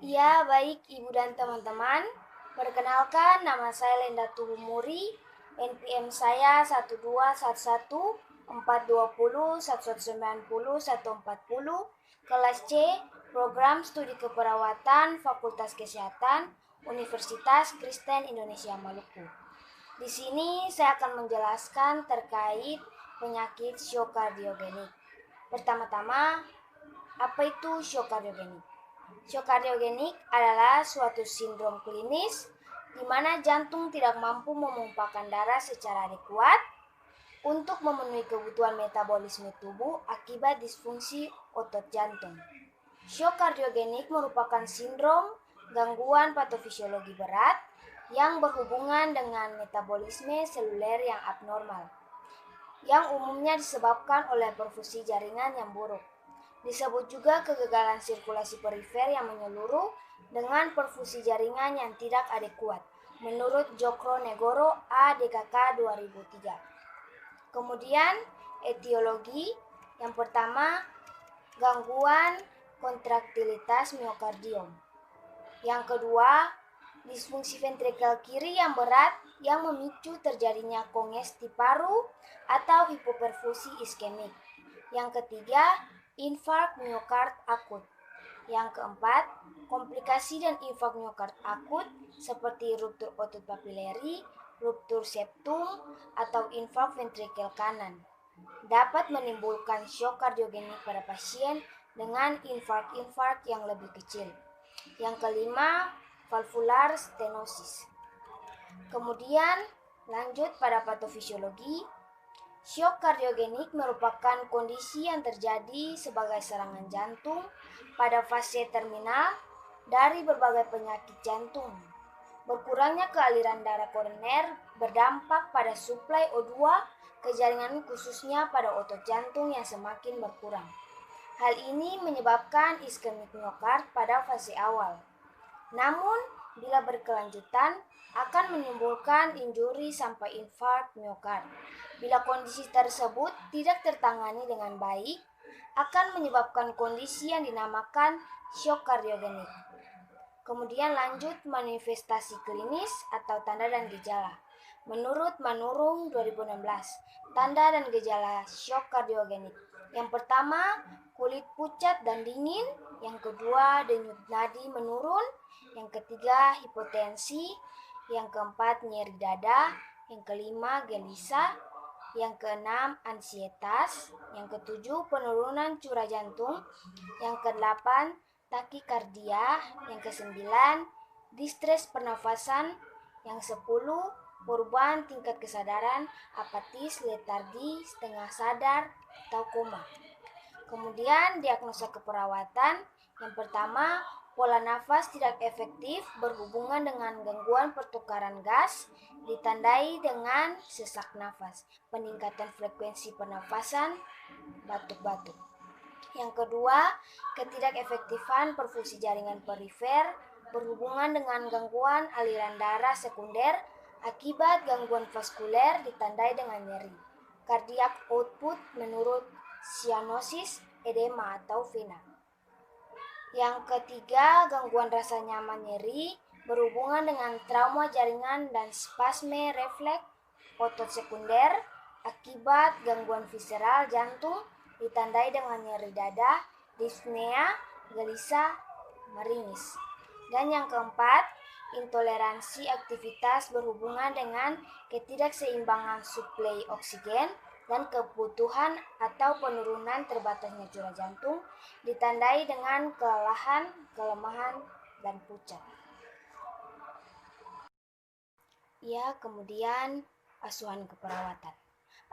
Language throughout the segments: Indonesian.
Ya, baik Ibu dan teman-teman. Perkenalkan, nama saya Lenda Tuhumuri. NPM saya 124140420190 kelas C, Program Studi Keperawatan Fakultas Kesehatan Universitas Kristen Indonesia Maluku. Di sini saya akan menjelaskan terkait penyakit shock kardiogenik. Pertama-tama, apa itu shock kardiogenik? Shock kardiogenik adalah suatu sindrom klinis di mana jantung tidak mampu memumpahkan darah secara adekuat untuk memenuhi kebutuhan metabolisme tubuh akibat disfungsi otot jantung. Shock kardiogenik merupakan sindrom gangguan patofisiologi berat yang berhubungan dengan metabolisme seluler yang abnormal, yang umumnya disebabkan oleh perfusi jaringan yang buruk. Disebut juga kegagalan sirkulasi perifer yang menyeluruh dengan perfusi jaringan yang tidak adekuat, menurut Jokro Negoro ADKK 2003. Kemudian etiologi, yang pertama gangguan kontraktilitas miokardium. Yang kedua, disfungsi ventrikel kiri yang berat yang memicu terjadinya kongesti paru atau hipoperfusi iskemik. Yang ketiga, infark miokard akut. Yang keempat, komplikasi dan infark miokard akut seperti ruptur otot papileri, ruptur septum, atau infark ventrikel kanan dapat menimbulkan shock kardiogenik pada pasien dengan infark-infark yang lebih kecil. Yang kelima, valvular stenosis. Kemudian lanjut pada patofisiologi. Shock kardiogenik merupakan kondisi yang terjadi sebagai serangan jantung pada fase terminal dari berbagai penyakit jantung. Berkurangnya kealiran darah koroner berdampak pada suplai O2 ke jaringan khususnya pada otot jantung yang semakin berkurang. Hal ini menyebabkan iskemik miokard pada fase awal. Namun, bila berkelanjutan, akan menimbulkan injuri sampai infark miokard. Bila kondisi tersebut tidak tertangani dengan baik, akan menyebabkan kondisi yang dinamakan shock kardiogenik. Kemudian lanjut manifestasi klinis atau tanda dan gejala. Menurut Manurung 2016, tanda dan gejala shock kardiogenik. Yang pertama, kulit pucat dan dingin. Yang kedua, denyut nadi menurun. Yang ketiga, hipotensi. Yang keempat, nyeri dada. Yang kelima, gelisah. Yang keenam, ansietas. Yang ketujuh, penurunan curah jantung. Yang kedelapan, takikardia. Yang kesembilan, distres pernafasan. Yang 10, perubahan tingkat kesadaran, apatis, letargi, setengah sadar, atau koma. Kemudian diagnosa keperawatan. Yang pertama, pola nafas tidak efektif berhubungan dengan gangguan pertukaran gas, ditandai dengan sesak nafas, peningkatan frekuensi pernafasan, batuk-batuk. Yang kedua, ketidakefektifan perfusi jaringan perifer berhubungan dengan gangguan aliran darah sekunder akibat gangguan vaskuler ditandai dengan nyeri. Cardiac output menurut cyanosis, edema atau vena. Yang ketiga, gangguan rasa nyaman nyeri berhubungan dengan trauma jaringan dan spasme refleks otot sekunder akibat gangguan visceral jantung ditandai dengan nyeri dada, dyspnea, gelisah, meringis. Dan yang keempat, intoleransi aktivitas berhubungan dengan ketidakseimbangan suplai oksigen dan kebutuhan atau penurunan terbatasnya curah jantung ditandai dengan kelelahan, kelemahan, dan pucat. Ya, kemudian asuhan keperawatan.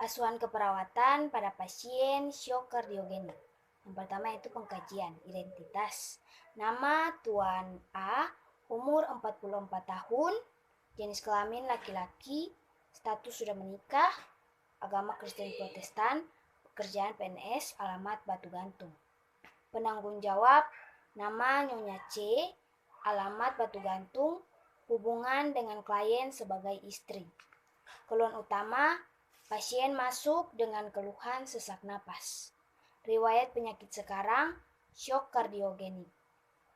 Asuhan keperawatan pada pasien shock kardiogenik. Yang pertama itu pengkajian identitas. Nama Tuan A, umur 44 tahun, jenis kelamin laki-laki, status sudah menikah, agama Kristen Protestan, pekerjaan PNS, alamat Batu Gantung. Penanggung jawab, nama Nyonya C, alamat Batu Gantung, hubungan dengan klien sebagai istri. Keluhan utama, pasien masuk dengan keluhan sesak napas. Riwayat penyakit sekarang, shock kardiogenik.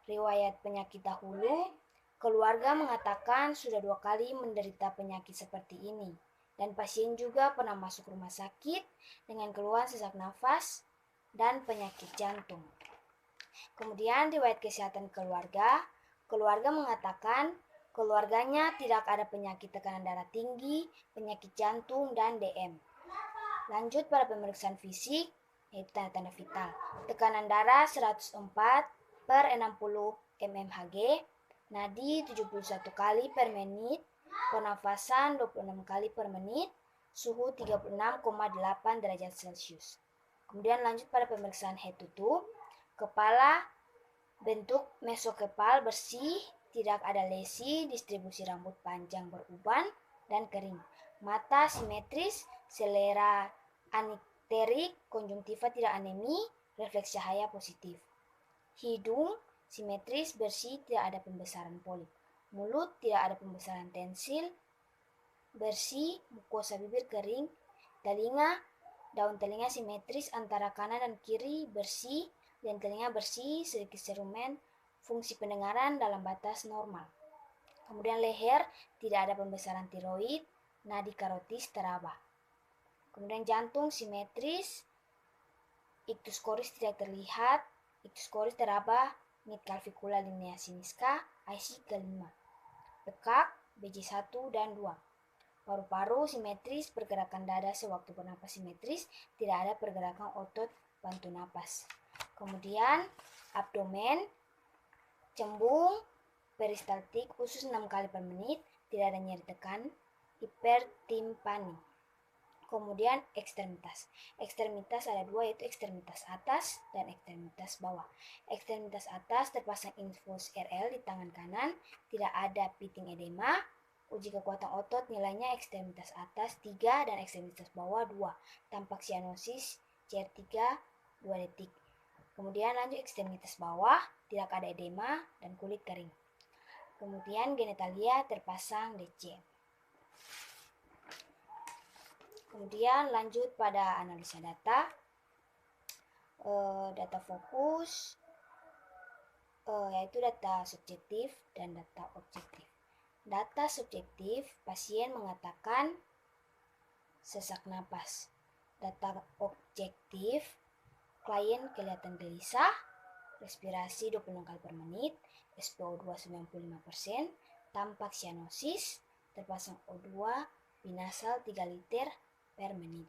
Riwayat penyakit dahulu, keluarga mengatakan sudah 2 kali menderita penyakit seperti ini. Dan pasien juga pernah masuk rumah sakit dengan keluhan sesak nafas dan penyakit jantung. Kemudian riwayat kesehatan keluarga, keluarga mengatakan keluarganya tidak ada penyakit tekanan darah tinggi, penyakit jantung, dan DM. Lanjut pada pemeriksaan fisik, yaitu tanda-tanda vital. Tekanan darah 104/60 mmHg, nadi 71 kali per menit, pernafasan 26 kali per menit, suhu 36,8 derajat Celcius. Kemudian lanjut pada pemeriksaan head to toe, kepala bentuk mesokepal bersih, tidak ada lesi, distribusi rambut panjang beruban dan kering. Mata simetris, selera anikterik, konjungtiva tidak anemi, refleks cahaya positif. Hidung simetris, bersih, tidak ada pembesaran polip. Mulut tidak ada pembesaran tensil, bersih, mukosa bibir kering. Telinga, daun telinga simetris antara kanan dan kiri, bersih, dan telinga bersih, sedikit serumen, fungsi pendengaran dalam batas normal. Kemudian leher, tidak ada pembesaran tiroid, nadi karotis teraba. Kemudian jantung simetris, ictus coris tidak terlihat, ictus coris teraba, mid calvicula linea sinisca, IC kelima. Bekak, BJ1 dan 2. Paru-paru simetris, pergerakan dada sewaktu bernapas simetris, tidak ada pergerakan otot bantu napas. Kemudian abdomen, cembung, peristaltik, usus 6 kali per menit, tidak ada nyeri tekan, hipertimpani. Kemudian ekstremitas. Ekstremitas ada 2, yaitu ekstremitas atas dan ekstremitas bawah. Ekstremitas atas terpasang infus RL di tangan kanan, tidak ada pitting edema. Uji kekuatan otot nilainya ekstremitas atas 3 dan ekstremitas bawah 2. Tampak sianosis CR3 2 detik. Kemudian lanjut ekstremitas bawah, tidak ada edema dan kulit kering. Kemudian genitalia terpasang DC. Kemudian lanjut pada analisa data. Data fokus, yaitu data subjektif dan data objektif. Data subjektif, pasien mengatakan sesak napas. Data objektif, klien kelihatan gelisah, respirasi 26 kali per menit, SpO2 95%, tampak sianosis, terpasang O2 binasal 3 liter per menit.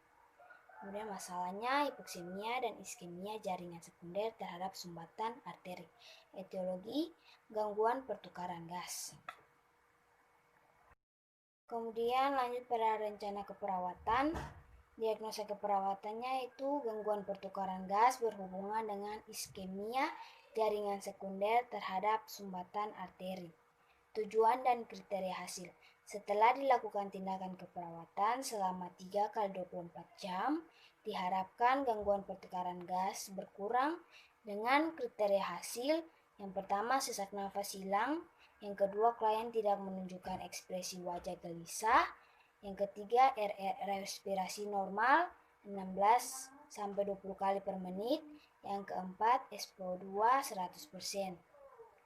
Kemudian masalahnya hipoksemia dan iskemia jaringan sekunder terhadap sumbatan arteri. Etiologi, gangguan pertukaran gas. Kemudian lanjut pada rencana keperawatan. Diagnosa keperawatannya itu gangguan pertukaran gas berhubungan dengan iskemia jaringan sekunder terhadap sumbatan arteri. Tujuan dan kriteria hasil. Setelah dilakukan tindakan keperawatan selama 3x24 jam, diharapkan gangguan pertukaran gas berkurang dengan kriteria hasil. Yang pertama, sesak nafas hilang. Yang kedua, klien tidak menunjukkan ekspresi wajah gelisah. Yang ketiga, respirasi normal 16-20 kali per menit. Yang keempat, SpO2 100%.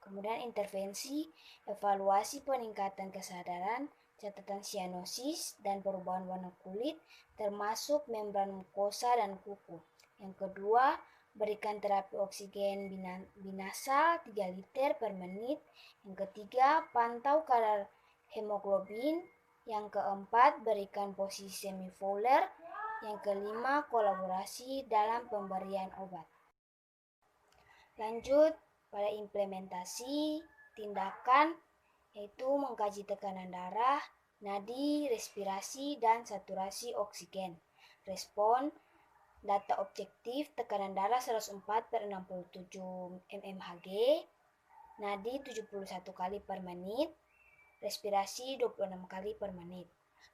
Kemudian intervensi, evaluasi peningkatan kesadaran, catatan sianosis, dan perubahan warna kulit, termasuk membran mukosa dan kuku. Yang kedua, berikan terapi oksigen binasal 3 liter per menit. Yang ketiga, pantau kadar hemoglobin. Yang keempat, berikan posisi semifouler. Yang kelima, kolaborasi dalam pemberian obat. Lanjut pada implementasi tindakan, yaitu mengkaji tekanan darah, nadi, respirasi, dan saturasi oksigen. Respon, data objektif, tekanan darah 104/67 mmHg, nadi 71 kali per menit, respirasi 26 kali per menit.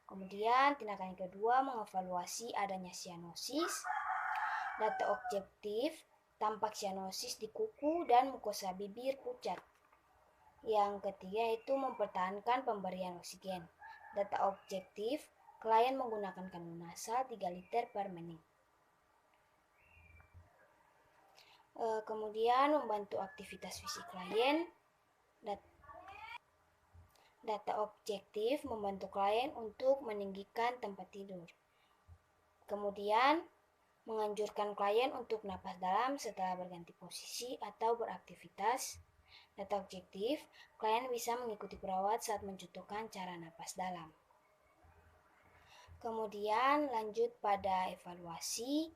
Kemudian tindakan yang kedua, mengevaluasi adanya sianosis. Data objektif, tampak sianosis di kuku dan mukosa bibir pucat. Yang ketiga itu mempertahankan pemberian oksigen. Data objektif, klien menggunakan kanul nasal 3 liter per menit. Kemudian membantu aktivitas fisik klien. Data objektif membantu klien untuk meninggikan tempat tidur. Kemudian, menganjurkan klien untuk napas dalam setelah berganti posisi atau beraktivitas. Data objektif, klien bisa mengikuti perawat saat mencontohkan cara napas dalam. Kemudian lanjut pada evaluasi,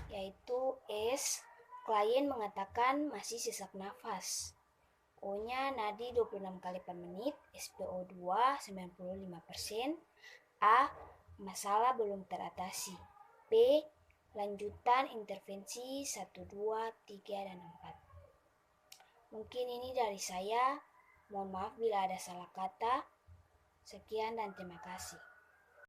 yaitu S, klien mengatakan masih sesak nafas. O-nya nadi 26 kali per menit, SpO2 95%, A, masalah belum teratasi, B, lanjutan intervensi 1, 2, 3, dan 4. Mungkin ini dari saya, mohon maaf bila ada salah kata. Sekian dan terima kasih.